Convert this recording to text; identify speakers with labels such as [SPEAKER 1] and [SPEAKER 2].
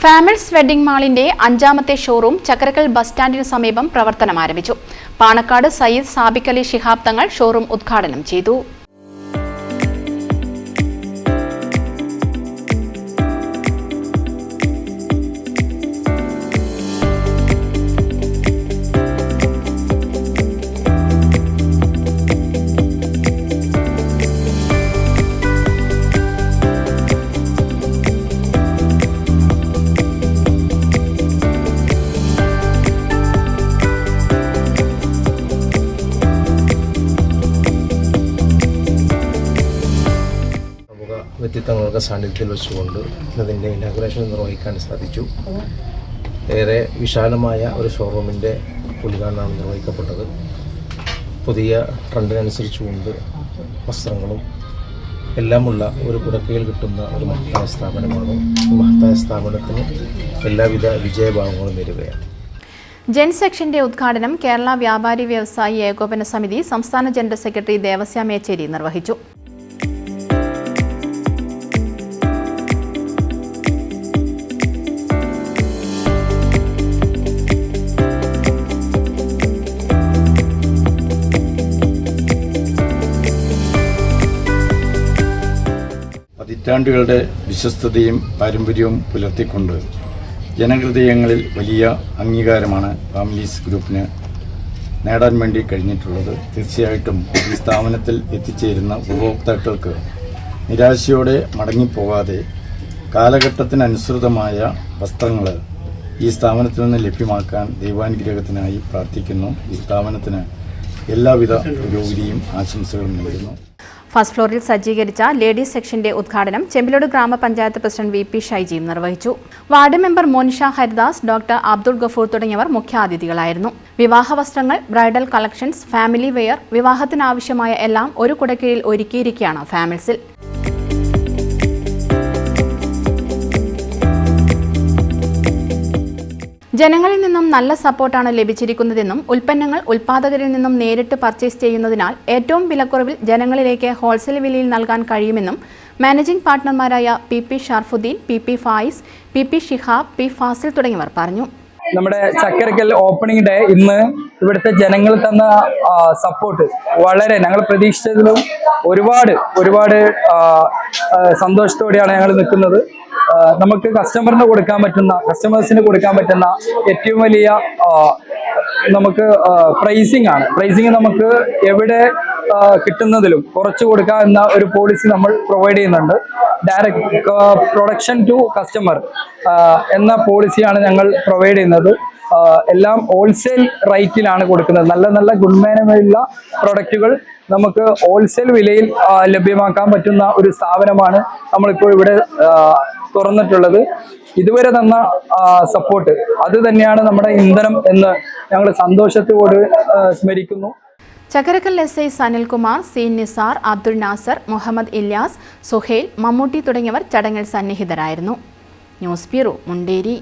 [SPEAKER 1] ഫാമിൽസ് wedding മാളിന്റെ അഞ്ചാമത്തെ showroom Chakkarakkal bus സ്റ്റാൻഡിന് സമീപം പ്രവർത്തനം ആരംഭിച്ചു. പാണക്കാട് സയ്യിദ് സാബിക് അലി ശിഹാബ് തങ്ങൾ ഷോറൂം ഉദ്ഘാടനം ചെയ്തു.
[SPEAKER 2] വ്യക്തിത്വങ്ങളുടെ സാന്നിധ്യത്തിൽ വെച്ചുകൊണ്ട് ഇതിൻ്റെ ഇനാഗുറേഷൻ നിർവഹിക്കാൻ സാധിച്ചു. ഏറെ വിശാലമായ ഒരു ഷോറൂമിൻ്റെ ഉദ്ഘാടനമാണ് നിർവഹിക്കപ്പെട്ടത്. പുതിയ ട്രെൻഡിനനുസരിച്ചുകൊണ്ട് വസ്ത്രങ്ങളും എല്ലാമുള്ള ഒരു കുടക്കയിൽ കിട്ടുന്ന ഒരു മഹത്തായ സ്ഥാപനമാണ്. ഈ മഹത്തായ സ്ഥാപനത്തിന് എല്ലാവിധ വിജയഭാവങ്ങളും നേരുകയാണ്.
[SPEAKER 1] ജെൻ സെക്ഷന്റെ ഉദ്ഘാടനം കേരള വ്യാപാരി വ്യവസായി ഏകോപന സമിതി സംസ്ഥാന ജനറൽ സെക്രട്ടറി ദേവസ്യ മേച്ചേരി നിർവഹിച്ചു.
[SPEAKER 3] പതിറ്റാണ്ടുകളുടെ വിശ്വസ്തതയും പാരമ്പര്യവും പുലർത്തിക്കൊണ്ട് ജനഹൃദയങ്ങളിൽ വലിയ അംഗീകാരമാണ് ഫാമിലീസ് ഗ്രൂപ്പിന് നേടാൻ വേണ്ടി കഴിഞ്ഞിട്ടുള്ളത്. തീർച്ചയായിട്ടും ഈ സ്ഥാപനത്തിൽ എത്തിച്ചേരുന്ന ഉപഭോക്താക്കൾക്ക് നിരാശയോടെ മടങ്ങിപ്പോകാതെ കാലഘട്ടത്തിനനുസൃതമായ വസ്ത്രങ്ങൾ ഈ സ്ഥാപനത്തിൽ നിന്ന് ലഭ്യമാക്കാൻ ദൈവാനുഗ്രഹത്തിനായി പ്രാർത്ഥിക്കുന്നു. ഈ സ്ഥാപനത്തിന് എല്ലാവിധ പുരോഗതിയും ആശംസകളും നേരുന്നു.
[SPEAKER 1] ഫസ്റ്റ് ഫ്ലോറിൽ സജ്ജീകരിച്ച ലേഡീസ് സെക്ഷന്റെ ഉദ്ഘാടനം ചെമ്പിലോട് ഗ്രാമപഞ്ചായത്ത് പ്രസിഡന്റ് വി.പി. ഷൈജിയും നിർവഹിച്ചു. Ward member Monisha Haridas, doctor Abdul Gafoor തുടങ്ങിയവർ മുഖ്യാതിഥികളായിരുന്നു. വിവാഹ വസ്ത്രങ്ങൾ, ബ്രൈഡൽ കളക്ഷൻസ്, ഫാമിലി വെയർ, വിവാഹത്തിനാവശ്യമായ എല്ലാം ഒരു കുടക്കീഴിൽ ഒരുക്കിയിരിക്കുകയാണ് ഫാമിൽസിൽ. ജനങ്ങളിൽ നിന്നും നല്ല സപ്പോർട്ടാണ് ലഭിച്ചിരിക്കുന്നതെന്നും ഉൽപ്പന്നങ്ങൾ ഉൽപ്പാദകരിൽ നിന്നും നേരിട്ട് പർച്ചേസ് ചെയ്യുന്നതിനാൽ ഏറ്റവും വിലക്കുറവിൽ ജനങ്ങളിലേക്ക് ഹോൾസെയിൽ വിലയിൽ നൽകാൻ കഴിയുമെന്നും മാനേജിംഗ് പാർട്ട്ണർമാരായ P Sharafuddin, P Fayis, P Shihab, P Fazil തുടങ്ങിയവർ പറഞ്ഞു.
[SPEAKER 4] നമ്മുടെ ചക്കരക്കൽ ഓപ്പണിംഗ് ഡേ ഇന്ന് ഇവിടുത്തെ ജനങ്ങൾ തന്ന സപ്പോർട്ട് വളരെ ഞങ്ങൾ പ്രതീക്ഷിച്ചതിലും ഒരുപാട് സന്തോഷത്തോടെയാണ് ഞങ്ങൾ നിൽക്കുന്നത്. നമുക്ക് കസ്റ്റമേഴ്സിന് കൊടുക്കാൻ പറ്റുന്ന ഏറ്റവും വലിയ നമുക്ക് പ്രൈസിംഗ് ആണ്. പ്രൈസിംഗ് നമുക്ക് എവിടെ കിട്ടുന്നതിലും കുറച്ച് കൊടുക്കുക എന്ന ഒരു പോളിസി നമ്മൾ പ്രൊവൈഡ് ചെയ്യുന്നുണ്ട്. ഡയറക്റ്റ് പ്രൊഡക്ഷൻ ടു കസ്റ്റമർ എന്ന പോളിസിയാണ് ഞങ്ങൾ പ്രൊവൈഡ് ചെയ്യുന്നത്. എല്ലാം ഹോൾസെയിൽ റേറ്റിലാണ് കൊടുക്കുന്നത്. നല്ല ഗുണമേന്മയുള്ള പ്രൊഡക്റ്റുകൾ നമുക്ക് ഹോൾസെയിൽ വിലയിൽ ലഭ്യമാക്കാൻ പറ്റുന്ന ഒരു സ്ഥാപനമാണ് നമ്മളിപ്പോൾ ഇവിടെ തുറന്നിട്ടുള്ളത്. ഇതുവരെ തന്ന സപ്പോർട്ട് അത് തന്നെയാണ് നമ്മുടെ ഇന്ധനം എന്ന് ഞങ്ങൾ സന്തോഷത്തോട് സ്മരിക്കുന്നു.
[SPEAKER 1] ചക്കരക്കൽ എസ്.ഐ സനിൽകുമാർ, സി നിസാർ, അബ്ദുൾ നാസർ, മുഹമ്മദ് ഇല്യാസ്, സുഹൈൽ, മമ്മൂട്ടി തുടങ്ങിയവർ ചടങ്ങിൽ സന്നിഹിതരായിരുന്നു. News bureau, Munderi.